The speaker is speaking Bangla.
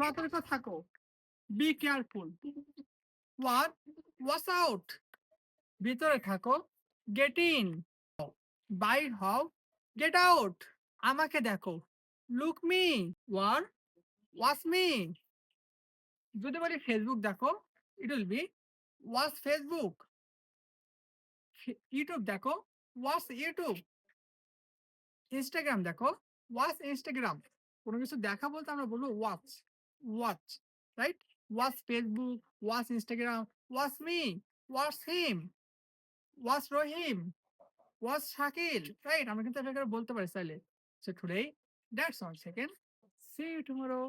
সতর্ক থাকো। Be careful. What watch out. ভিতরে থাকো। Get in. বাইর হও। Get out. আমাকে দেখো। Look me. Or watch me. যদি বলি ফেসবুক দেখো, it will be watch Facebook. YouTube দেখো, ওয়াচ ইউটিউব। ইনস্টাগ্রাম দেখো, ওয়াচ ইনস্টাগ্রাম। কোনো কিছু দেখা বলতে আমরা বলবো watch. Watch, right? Watch Facebook, watch Instagram, watch me, watch him, watch Rahim, watch Shakil, right? আমরা কিন্তু এভাবে করে বলতে পারি চাইলে। So today that's all second. See you tomorrow.